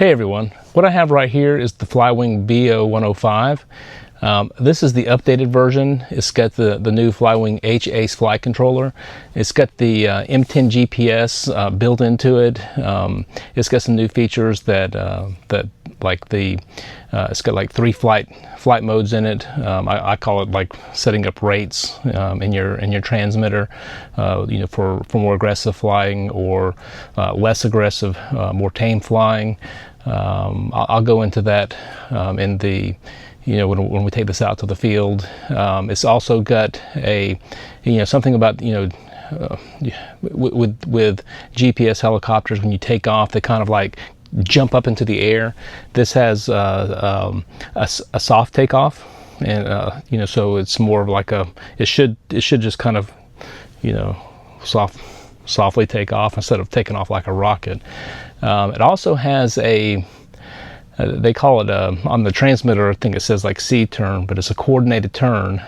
Hey everyone, what I have right here is the Flywing BO-105. This is the updated version. It's got the new Flywing H-Ace flight controller. It's got the M10 GPS built into it. It's got some new features that it's got like 3 flight modes in it. I call it like setting up rates in your transmitter, for more aggressive flying or less aggressive, more tame flying. I'll go into that in the when we take this out to the field. It's also got a something about with GPS helicopters, when you take off they kind of like jump up into the air. This has a soft takeoff, and so it's more of like it should just kind of softly take off instead of taking off like a rocket. It also has they call it on the transmitter, I think it says like C turn, but it's a coordinated turn.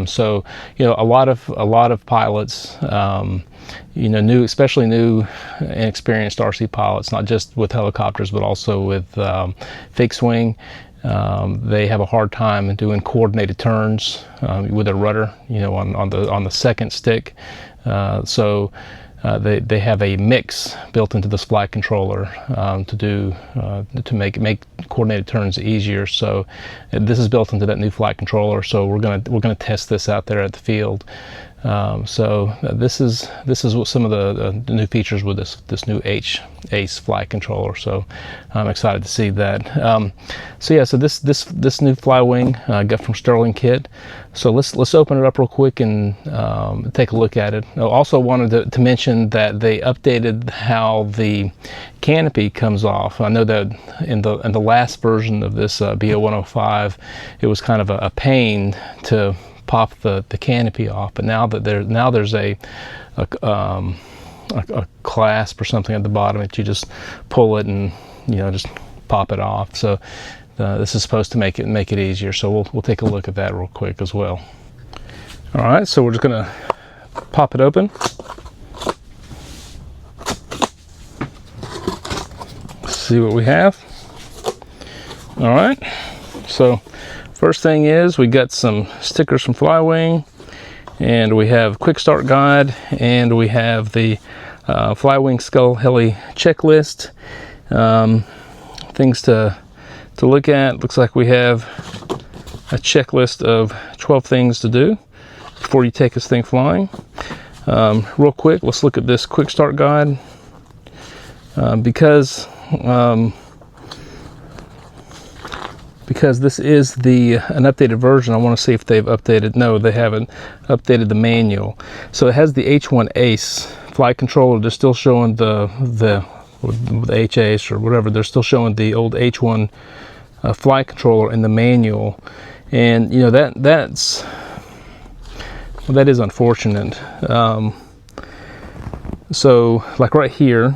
So a lot of pilots, especially new and experienced RC pilots, not just with helicopters but also with fixed wing, they have a hard time doing coordinated turns with a rudder, on the second stick. They have a mix built into this flight controller to make coordinated turns easier. So this is built into that new flight controller. So we're gonna test this out there at the field. This is what some of the new features with this new H-Ace flight controller. So I'm excited to see that. So this new Flywing I got from Stirlingkit. So let's open it up real quick and take a look at it. I also wanted to mention that they updated how the canopy comes off. I know that in the last version of this BO-105, it was kind of a pain to pop the canopy off, but now there's a clasp or something at the bottom that you just pull it and just pop it off. So this is supposed to make it easier. So we'll take a look at that real quick as well. All right, so we're just gonna pop it open. See what we have. All right, so first thing is we got some stickers from Flywing, and we have quick start guide, and we have the Flywing Skull Heli checklist. Things to look at. Looks like we have a checklist of 12 things to do before you take this thing flying. Real quick, let's look at this quick start guide. Because this is an updated version, I want to see if they've updated. No, they haven't updated the manual. So it has the H1 Ace flight controller. They're still showing the H-Ace or whatever. They're still showing the old H1 flight controller in the manual, and that is unfortunate. So like right here,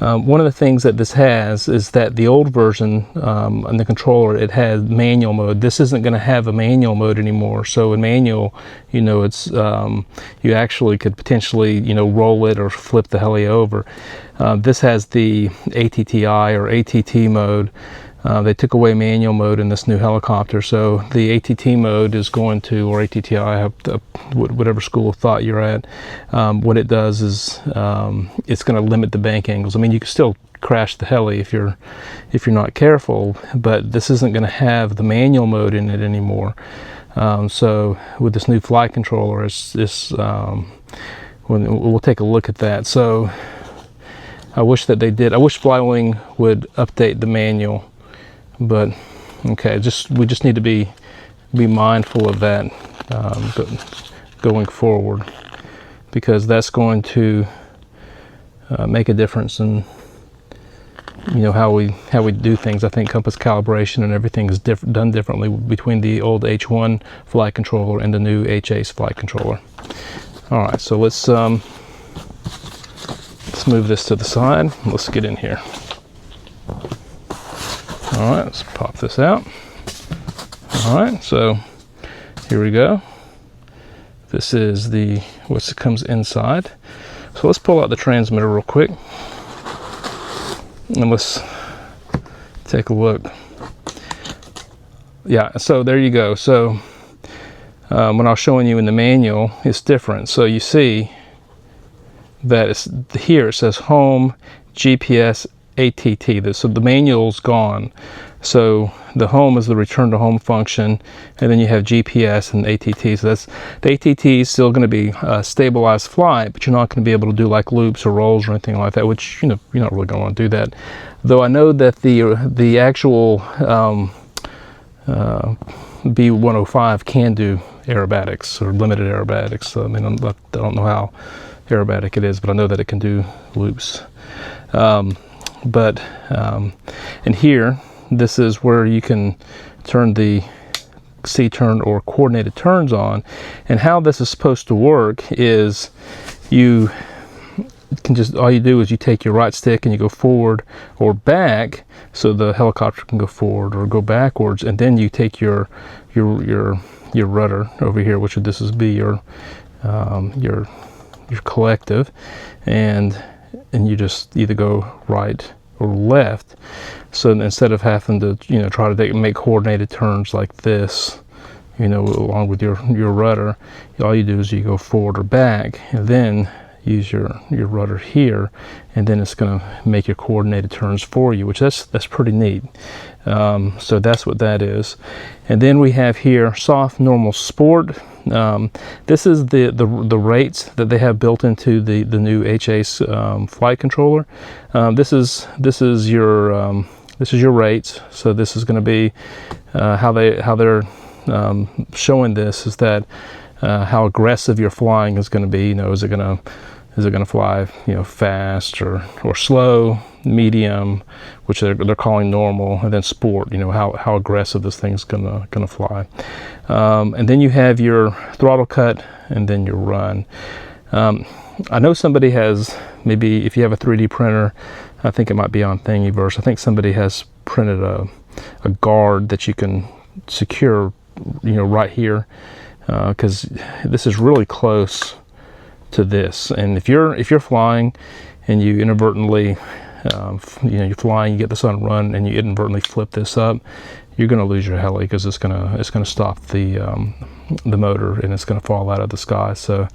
one of the things that this has is that the old version on the controller, it had manual mode. This isn't going to have a manual mode anymore. So in manual, it's you actually could potentially roll it or flip the heli over. This has the ATTI or ATT mode. They took away manual mode in this new helicopter, so the ATT mode is going to, or ATTI, whatever school of thought you're at, what it does is it's going to limit the bank angles. I mean, you can still crash the heli if you're not careful, but this isn't going to have the manual mode in it anymore. So with this new flight controller, we'll take a look at that. So I wish that they did. I wish Flywing would update the manual. But okay, we just need to be mindful of that going forward, because that's going to make a difference in how we do things. I think compass calibration and everything is done differently between the old H1 flight controller and the new H-Ace flight controller. All right, so let's move this to the side. Let's get in here. All right, let's pop this out. All right, so here we go. This is what comes inside. So let's pull out the transmitter real quick. And let's take a look. Yeah, so there you go. So when I was showing you in the manual, it's different. So you see that it's here, it says home, GPS, ATT. So the manual's gone. So the home is the return to home function, and then you have GPS and ATT. So that's the ATT is still going to be stabilized flight, but you're not going to be able to do like loops or rolls or anything like that, which, you know, you're not really going to want to do that. Though I know that the actual B-105 can do aerobatics or limited aerobatics. So, I mean, I don't know how aerobatic it is, but I know that it can do loops. And here, this is where you can turn the C-turn or coordinated turns on. And how this is supposed to work is you can just, all you do is you take your right stick and you go forward or back, so the helicopter can go forward or go backwards, and then you take your rudder over here, which would this is be your collective, and you just either go right or left. So instead of having to, you know, try to make coordinated turns like this, you know, along with your rudder, all you do is you go forward or back, and then use your rudder here, and then it's going to make your coordinated turns for you, which that's pretty neat. So that's what that is. And then we have here soft, normal, sport. This is the rates that they have built into the new HA's flight controller. This is your rates. So this is going to be how they're showing this is that how aggressive your flying is going to be. You know, is it going to fly, you know, fast or slow, medium, which they're calling normal, and then sport. You know, how aggressive this thing's gonna fly. And then you have your throttle cut, and then your run. I know somebody has, maybe if you have a 3D printer, I think it might be on Thingiverse, I think somebody has printed a guard that you can secure, you know, right here, because this is really close to this. And if you're flying and you inadvertently, you know, you're flying, you get this on run, and you inadvertently flip this up, you're going to lose your heli, because it's gonna stop the motor, and it's going to fall out of the sky. So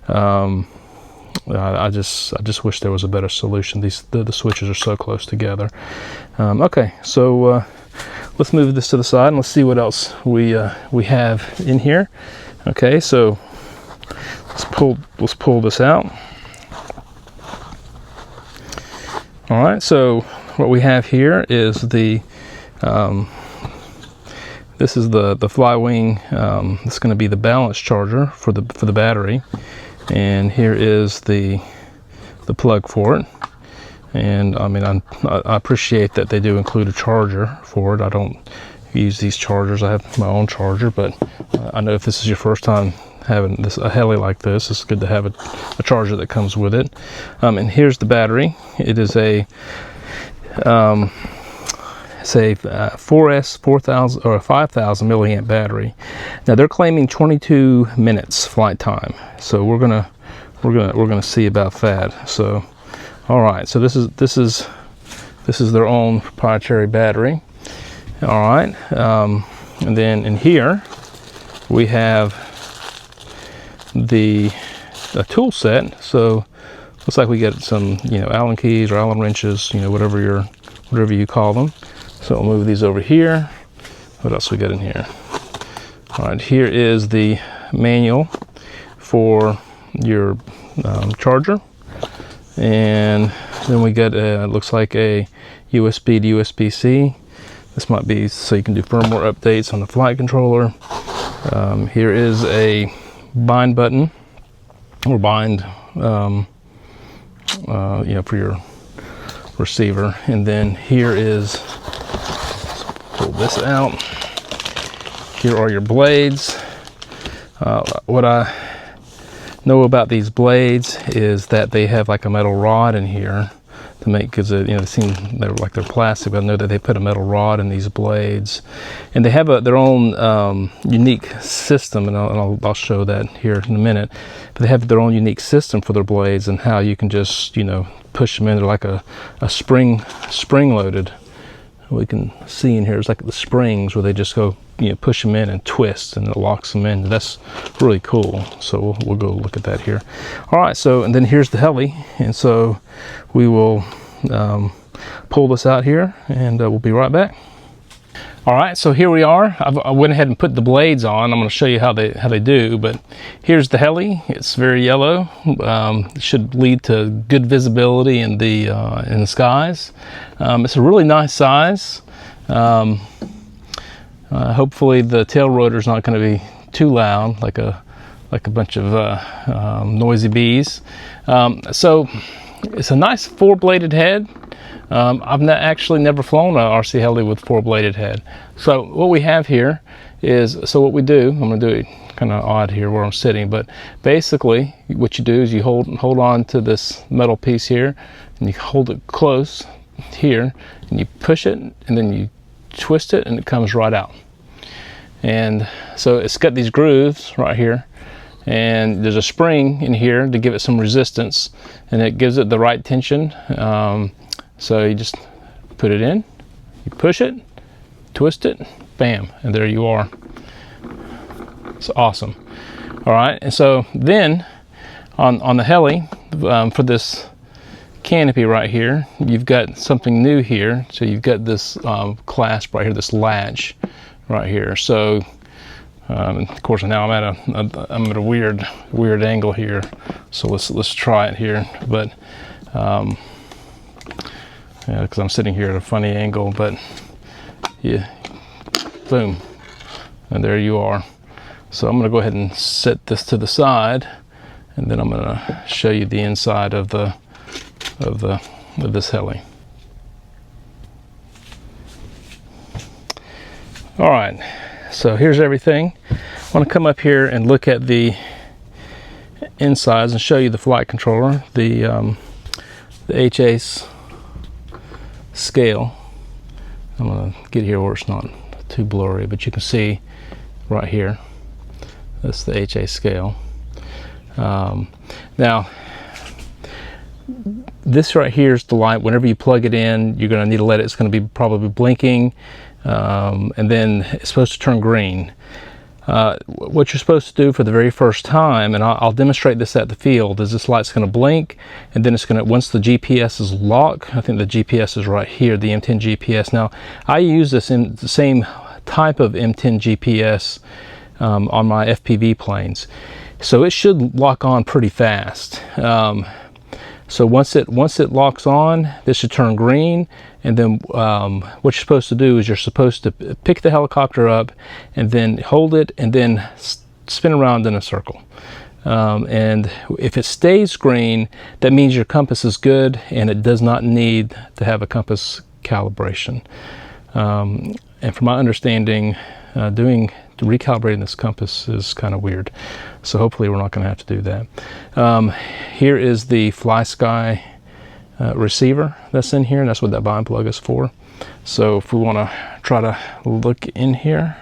I just wish there was a better solution. The switches are so close together. Okay, so let's move this to the side and let's see what else we have in here. Okay, so let's pull this out. All right, so what we have here is this is the Flywing. It's going to be the balance charger for the battery, and here is the plug for it. And I mean, I appreciate that they do include a charger for it. I don't use these chargers. I have my own charger, but I know if this is your first time having a heli like this, it's good to have a charger that comes with it. And here's the battery. It is a 4S 4000 or a 5000 milliamp battery. Now they're claiming 22 minutes flight time, so we're gonna see about that. So all right, so this is their own proprietary battery. All right, and then in here we have a tool set. So looks like we get some, you know, Allen keys or Allen wrenches, you know, whatever you call them. So we'll move these over here. What else we got in here? All right, here is the manual for your charger, and then we got looks like a USB to USB-C. This might be so you can do firmware updates on the flight controller. Here is a bind button, or bind, you know, for your receiver. And then here is, let's pull this out. Here are your blades. What I know about these blades is that they have like a metal rod in here to make, because you know, they seem they're plastic, but I know that they put a metal rod in these blades, and they have their own unique system, and I'll show that here in a minute. But they have their own unique system for their blades, and how you can just, you know, push them in. They're like a spring loaded. We can see in here, it's like the springs where they just go, you know, push them in and twist, and it locks them in. That's really cool. So we'll go look at that here. All right, so, and then here's the heli, and so we will pull this out here, and we'll be right back. All right, so here we are. I went ahead and put the blades on. I'm going to show you how they do, but here's the heli. It's very yellow. It should lead to good visibility in the skies. It's a really nice size. Hopefully the tail rotor is not going to be too loud, like a bunch of noisy bees. So it's a nice 4-bladed head. I've actually never flown a RC heli with 4-bladed head. So what we have here is, so what we do, I'm going to do it kind of odd here where I'm sitting, but basically what you do is you hold on to this metal piece here, and you hold it close here, and you push it, and then you twist it, and it comes right out. And so it's got these grooves right here, and there's a spring in here to give it some resistance, and it gives it the right tension. So you just put it in, you push it, twist it, bam, and there you are. It's awesome. All right, and so then on the heli, for this canopy right here, you've got something new here. So you've got this clasp right here, this latch right here. So of course now I'm at a weird angle here. So let's try it here, but yeah, because I'm sitting here at a funny angle, but yeah, boom, and there you are. So I'm going to go ahead and set this to the side, and then I'm going to show you the inside of this heli. All right, so here's everything. I want to come up here and look at the insides and show you the flight controller, the HA's scale. I'm going to get here where it's not too blurry, but you can see right here, that's the HA scale. Now this right here is the light. Whenever you plug it in, you're going to need to let it, it's going to be probably blinking, and then it's supposed to turn green. What you're supposed to do for the very first time, and I'll demonstrate this at the field, is this light's going to blink, and then it's going to, once the GPS is locked, I think the GPS is right here, the M10 GPS. Now I use this in the same type of M10 GPS on my FPV planes, so it should lock on pretty fast. So once it locks on, this should turn green, and then what you're supposed to do is you're supposed to pick the helicopter up and then hold it and then spin around in a circle. And if it stays green, that means your compass is good and it does not need to have a compass calibration. And from my understanding, recalibrating this compass is kind of weird, so hopefully we're not going to have to do that. Here is the FlySky receiver that's in here, and that's what that bind plug is for. So if we want to try to look in here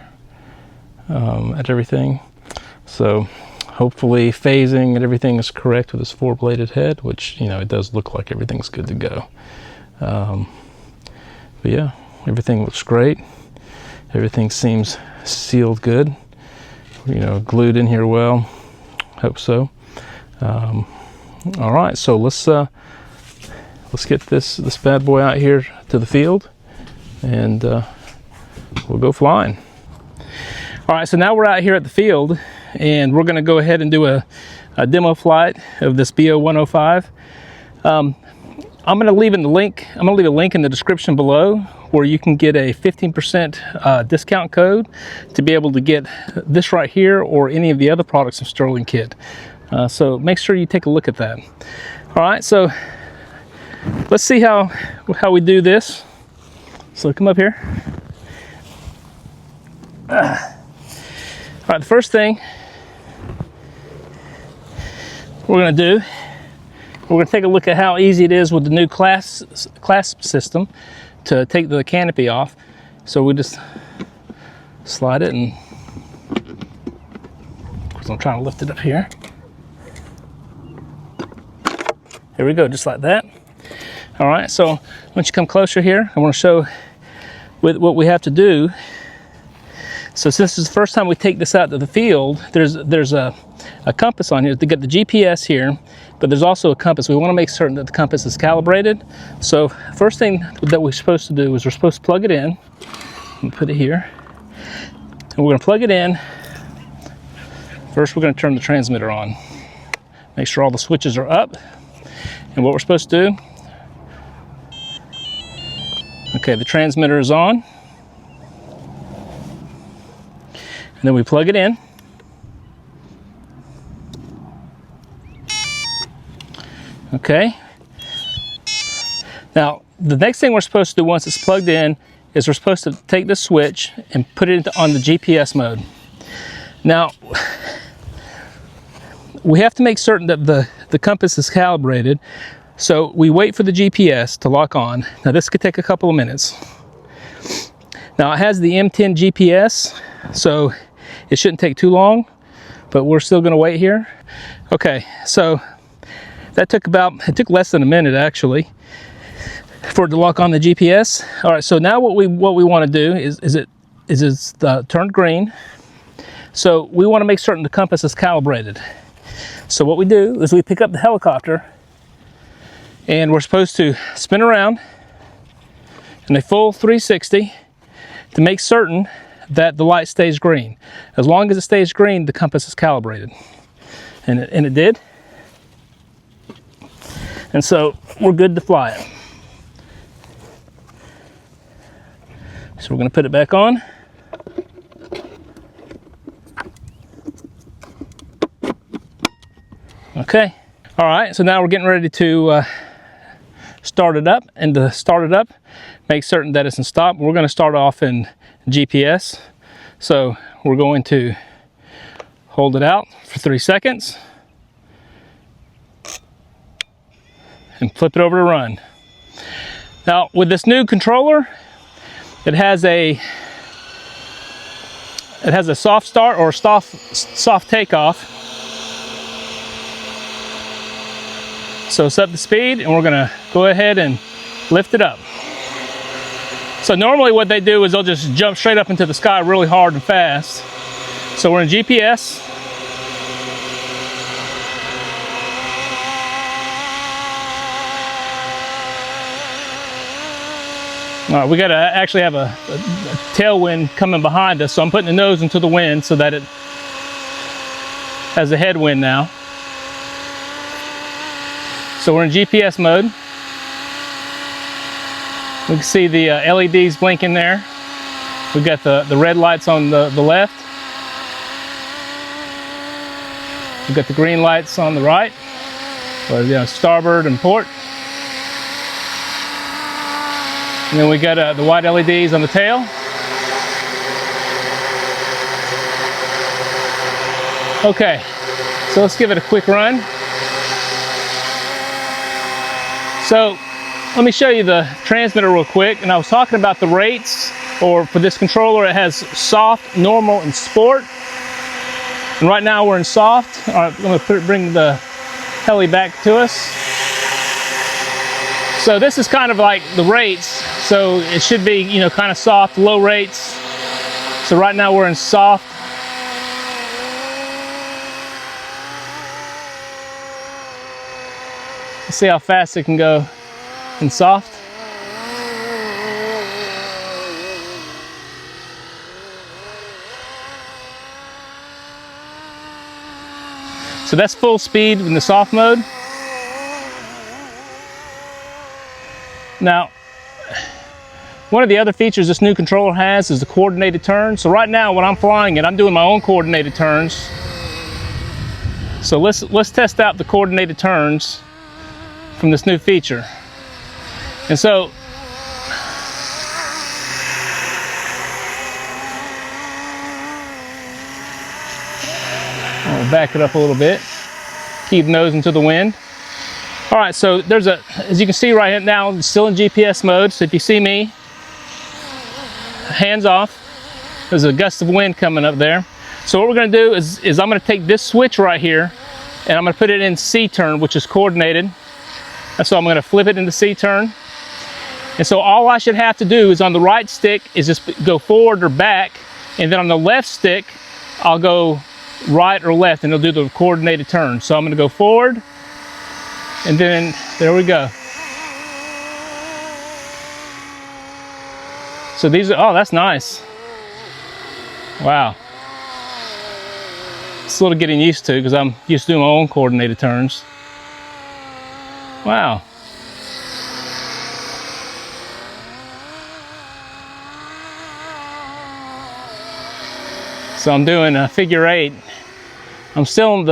at everything, so hopefully phasing and everything is correct with this 4-bladed head, which, you know, it does look like everything's good to go. But yeah, everything looks great. Everything seems sealed good, you know, glued in here well. Hope so. All right, so let's get this bad boy out here to the field, and we'll go flying. All right, so now we're out here at the field, and we're going to go ahead and do a demo flight of this BO-105. I'm going to leave a link in the description below where you can get a 15% discount code to be able to get this right here or any of the other products of Stirlingkit. So make sure you take a look at that. All right, so let's see how we do this. So come up here. All right, the first thing we're going to do We're going to take a look at how easy it is with the new clasp system to take the canopy off. So we just slide it, and of course I'm trying to lift it up here. Here we go, just like that. All right, so once you come closer here, I want to show what we have to do. So since this is the first time we take this out to the field, there's a compass on here. They got the GPS here, but there's also a compass. We want to make certain that the compass is calibrated. So first thing that we're supposed to do is we're supposed to plug it in. And put it here, and we're going to plug it in. First, we're going to turn the transmitter on. Make sure all the switches are up. And what we're supposed to do, okay, the transmitter is on. And then we plug it in. Okay. Now, the next thing we're supposed to do once it's plugged in is we're supposed to take this switch and put it on the GPS mode. Now, we have to make certain that the compass is calibrated, so we wait for the GPS to lock on. Now, this could take a couple of minutes. Now, it has the M10 GPS, so it shouldn't take too long, but we're still going to wait here. Okay, so that took less than a minute actually for it to lock on the GPS. All right, so now what we want to do is it's turned green. So we want to make certain the compass is calibrated. So what we do is we pick up the helicopter, and we're supposed to spin around in a full 360 to make certain that the light stays green. As long as it stays green, the compass is calibrated. And it did. And so we're good to fly it. So we're going to put it back on. Okay. All right, so now we're getting ready to start it up. And to start it up, make certain that it's in stop. We're going to start off in GPS. So we're going to hold it out for 3 seconds and flip it over to run. Now, with this new controller, it has a soft start or soft takeoff. So it's up to speed, and we're gonna go ahead and lift it up. So normally what they do is they'll just jump straight up into the sky really hard and fast. So we're in GPS. All right, we gotta actually have a tailwind coming behind us, so I'm putting the nose into the wind so that it has a headwind now. So we're in GPS mode. We can see the LEDs blinking there. We've got the red lights on the left. We've got the green lights on the right, or starboard and port. And then we got the white LEDs on the tail. Okay, so let's give it a quick run. So let me show you the transmitter real quick. And I was talking about the rates, or for this controller, it has soft, normal, and sport. And right now we're in soft. All right, I'm gonna bring the heli back to us. So this is kind of like the rates. So it should be, kind of soft, low rates. So right now we're in soft. Let's see how fast it can go in soft. So that's full speed in the soft mode. Now, one of the other features this new controller has is the coordinated turns. So right now when I'm flying it, I'm doing my own coordinated turns. So let's test out the coordinated turns from this new feature. And so I'll back it up a little bit. Keep nose into the wind. All right, so there's a, as you can see right now, it's still in GPS mode. So if you see me, hands off, there's a gust of wind coming up there. So what we're gonna do is I'm gonna take this switch right here and I'm gonna put it in C turn, which is coordinated. And so I'm gonna flip it into C turn. And so all I should have to do is on the right stick is just go forward or back, and then on the left stick, I'll go right or left and it'll do the coordinated turn. So I'm gonna go forward, and then there we go. So these are, oh, that's nice. Wow. It's a little getting used to because I'm used to doing my own coordinated turns. Wow. So I'm doing a figure 8. I'm still in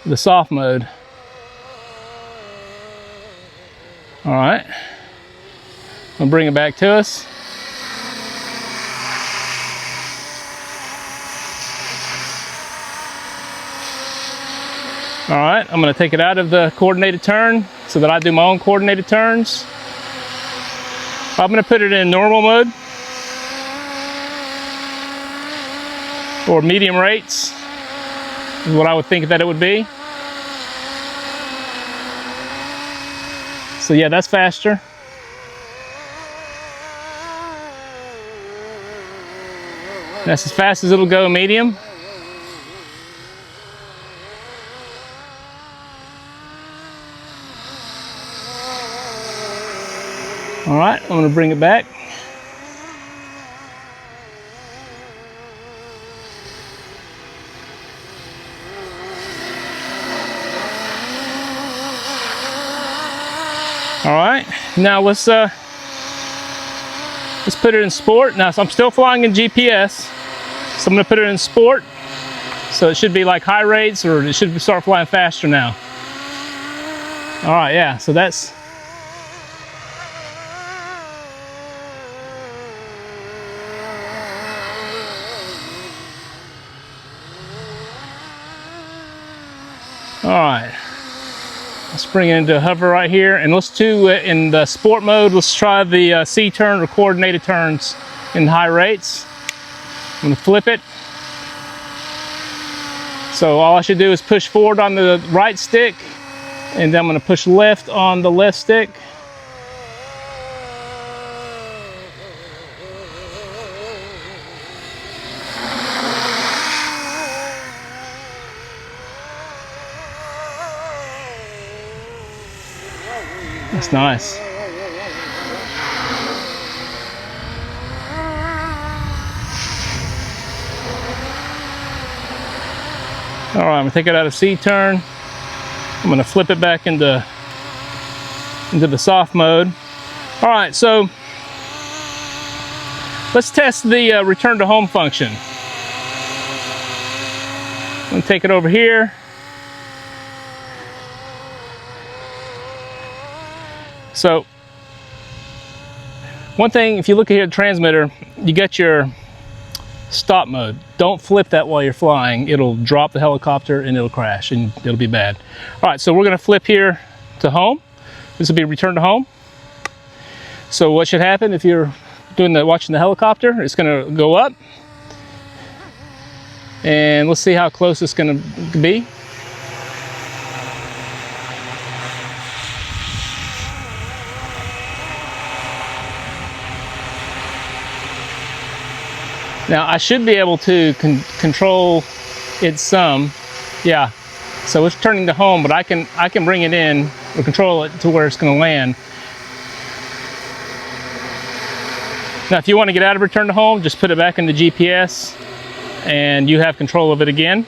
the soft mode. All right. I'll bring it back to us. All right, I'm going to take it out of the coordinated turn so that I do my own coordinated turns. I'm going to put it in normal mode or medium rates is what I would think that it would be. So yeah, that's faster. That's as fast as it'll go medium. All right, I'm going to bring it back. All right, now let's put it in sport. Now, so I'm still flying in GPS, so I'm going to put it in sport. So it should be like high rates, or it should start flying faster now. All right, yeah. So that's. All right, let's bring it into hover right here, and let's do in the sport mode. Let's try the C turn or coordinated turns in high rates. I'm gonna flip it. So all I should do is push forward on the right stick, and then I'm gonna push left on the left stick. That's nice. All right, I'm gonna take it out of C turn. I'm gonna flip it back into the soft mode. All right, so let's test the return to home function. I'm gonna take it over here. So one thing, if you look at here at the transmitter, you got your stop mode. Don't flip that while you're flying. It'll drop the helicopter and it'll crash and it'll be bad. All right, so we're gonna flip here to home. This will be return to home. So what should happen if you're watching the helicopter, it's gonna go up. And let's see how close it's gonna be. Now I should be able to control it some, yeah. So it's turning to home, but I can bring it in or control it to where it's going to land. Now, if you want to get out of return to home, just put it back in the GPS, and you have control of it again.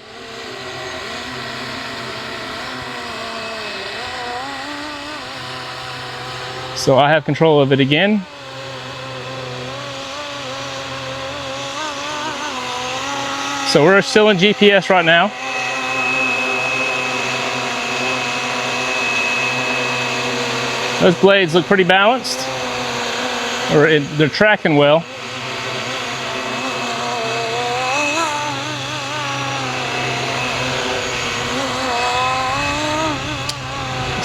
So I have control of it again. So we're still in GPS right now. Those blades look pretty balanced, or they're tracking well.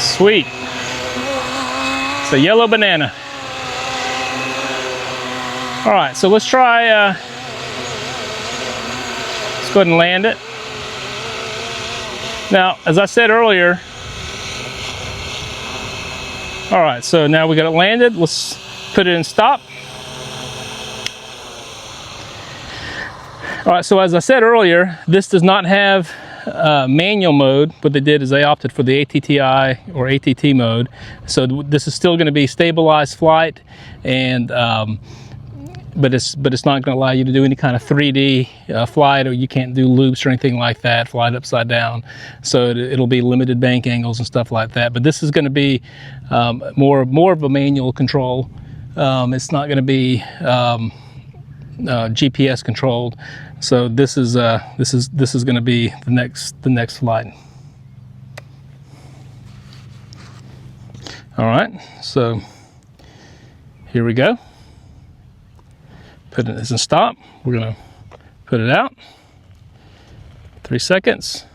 Sweet. It's a yellow banana. All right, so let's try, let's go ahead and land it. Now, as I said earlier, all right, so now we got it landed. Let's put it in stop. All right, so as I said earlier, this does not have manual mode. What they did is they opted for the ATTI or ATT mode. So this is still going to be stabilized flight, and but it's not going to allow you to do any kind of 3D flight, or you can't do loops or anything like that, fly it upside down. So it'll be limited bank angles and stuff like that. But this is going to be more of a manual control. It's not going to be GPS controlled. So this is going to be the next flight. All right, so here we go. Put it in stop. We're going to put it out. 3 seconds.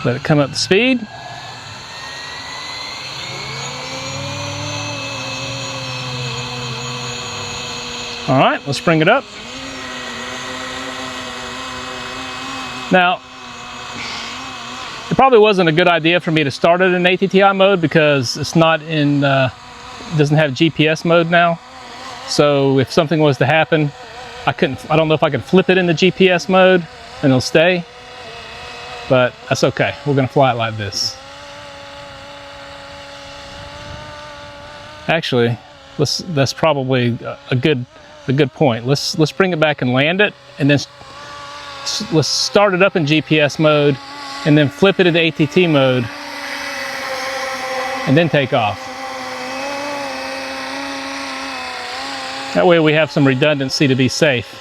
Let it come up to speed. All right, let's bring it up. Now, it probably wasn't a good idea for me to start it in ATTI mode because it's not in, doesn't have GPS mode now. So if something was to happen, I don't know if I could flip it into GPS mode and it'll stay, but that's okay. We're gonna fly it like this. Actually, that's probably a good point. Let's bring it back and land it, and then let's start it up in GPS mode, and then flip it into ATT mode, and then take off. That way we have some redundancy to be safe.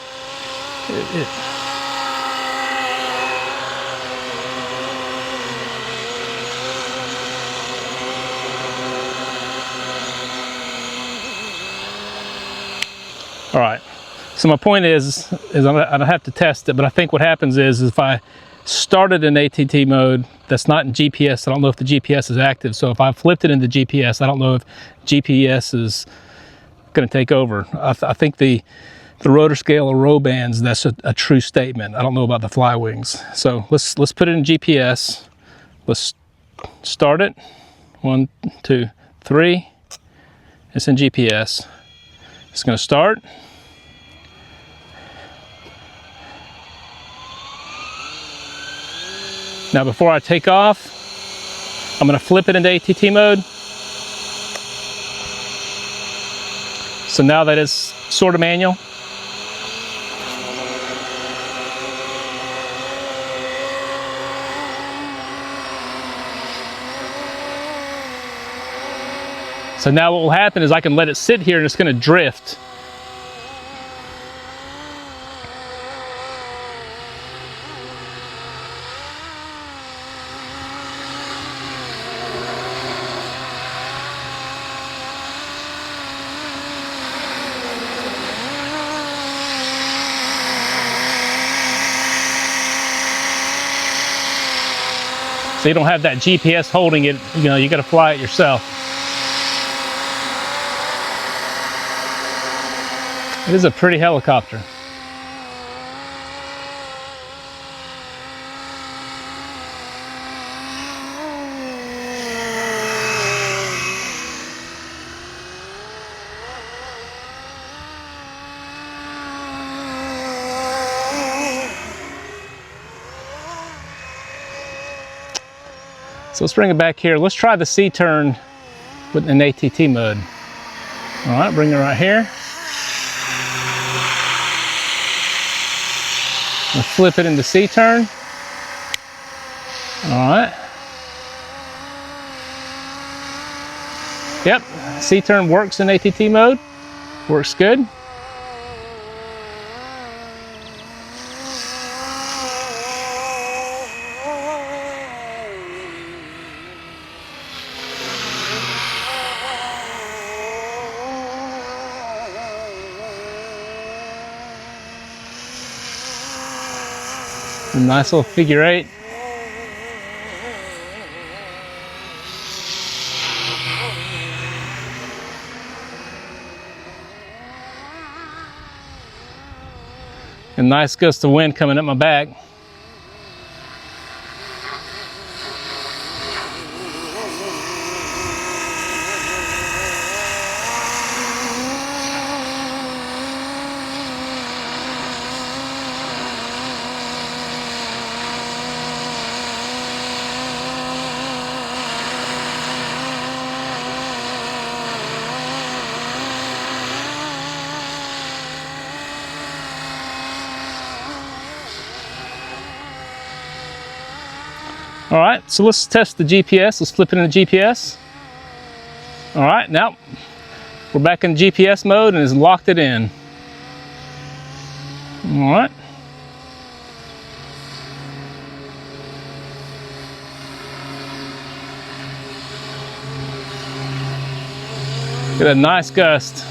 All right, so my point is I don't have to test it, but I think what happens is if I started in ATT mode that's not in GPS, I don't know if the GPS is active. So if I flipped it into GPS, I don't know if GPS is going to take over. I think the rotor scale or row bands, that's a true statement. I don't know about the fly wings. So let's put it in GPS. Let's start it. 1, 2, 3. It's in GPS. It's going to start. Now before I take off, I'm going to flip it into ATT mode. So now that it's sort of manual. So now what will happen is I can let it sit here and it's going to drift. So you don't have that GPS holding it, you know, you got to fly it yourself. It is a pretty helicopter. So let's bring it back here. Let's try the C-turn with an ATT mode. All right, bring it right here. We'll flip it into C-turn. All right. Yep, C-turn works in ATT mode. Works good. A nice little figure eight. A nice gust of wind coming up my back. All right, so let's test the GPS. Let's flip it into GPS. All right, now we're back in GPS mode and it's locked it in. All right. Get a nice gust.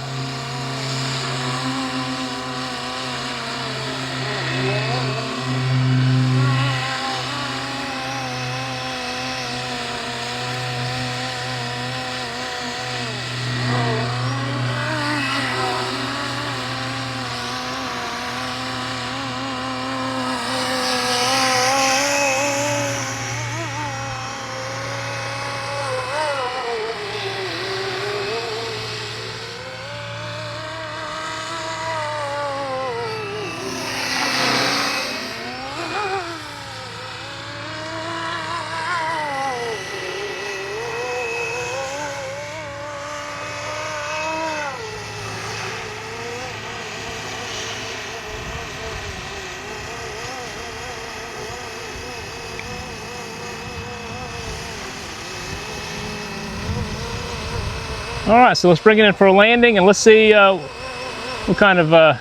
All right, so let's bring it in for a landing and let's see what kind of, not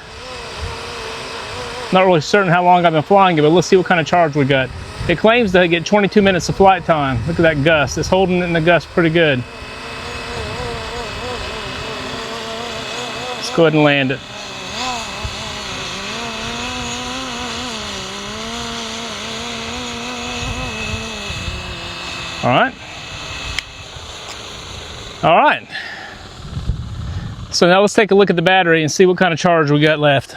really certain how long I've been flying it, but let's see what kind of charge we got. It claims to get 22 minutes of flight time. Look at that gust. It's holding in the gust pretty good. Let's go ahead and land it. All right. All right. So now let's take a look at the battery and see what kind of charge we got left.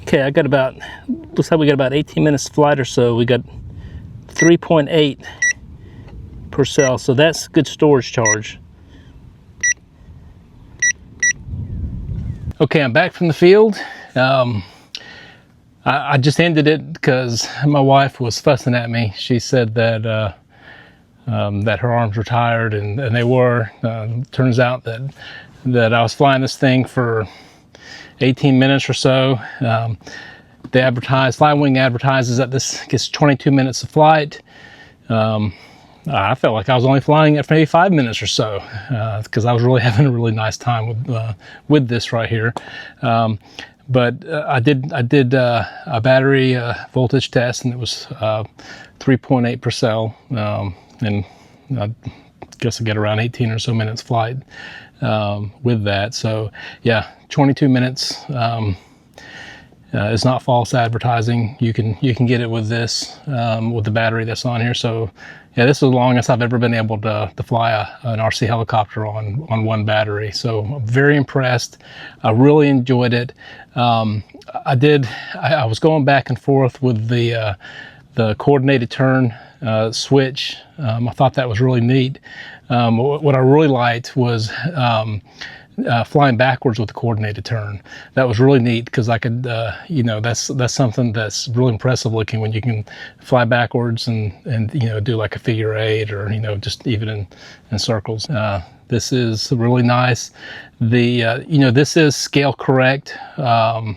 Okay, I got about, looks like we got about 18 minutes flight or so. We got 3.8 per cell, so that's good storage charge. Okay, I'm back from the field. I just ended it because my wife was fussing at me. She said that that her arms were tired, and they were. Turns out that I was flying this thing for 18 minutes or so. They advertise, Flywing advertises that this gets 22 minutes of flight. I felt like I was only flying it for maybe 5 minutes or so because I was really having a really nice time with this right here. But I did a battery voltage test, and it was 3.8 per cell, and I guess I get around 18 or so minutes flight with that. So yeah, 22 minutes. It's not false advertising. You can get it with this with the battery that's on here. So yeah, this is the longest I've ever been able to fly an RC helicopter on one battery. So I'm very impressed. I really enjoyed it. I was going back and forth with the coordinated turn switch. I thought that was really neat. What I really liked was flying backwards with the coordinated turn. That was really neat because I could, that's something that's really impressive looking when you can fly backwards and do like a figure eight or just even in circles. This is really nice. This is scale correct for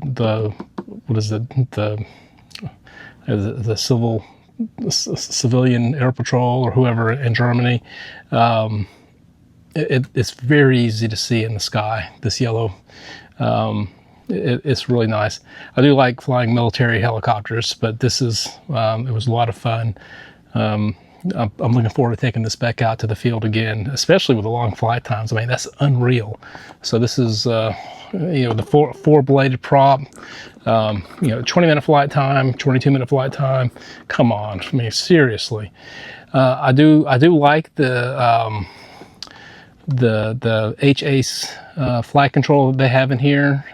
the civilian air patrol or whoever in Germany. It's very easy to see in the sky, this yellow. It's really nice. I do like flying military helicopters, but this is, it was a lot of fun. I'm looking forward to taking this back out to the field again, especially with the long flight times. I mean, that's unreal. So this is, you know, the four bladed prop, you know, 20-minute flight time, 22-minute flight time. Come on, I mean, seriously. I do like the H-Ace flight control that they have in here.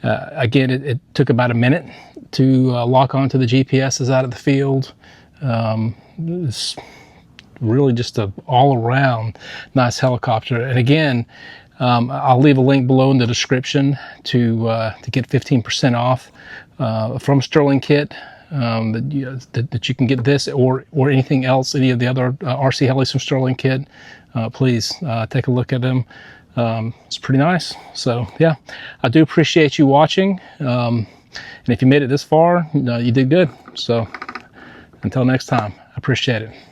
Again, it took about a minute to lock onto the GPSs out of the field. It's really just a all-around nice helicopter. And again, I'll leave a link below in the description to get 15% off from Stirlingkit. That you can get this or anything else, any of the other RC Helis from Stirlingkit. Please take a look at them. It's pretty nice. So yeah, I do appreciate you watching. And if you made it this far, you did good. So until next time, I appreciate it.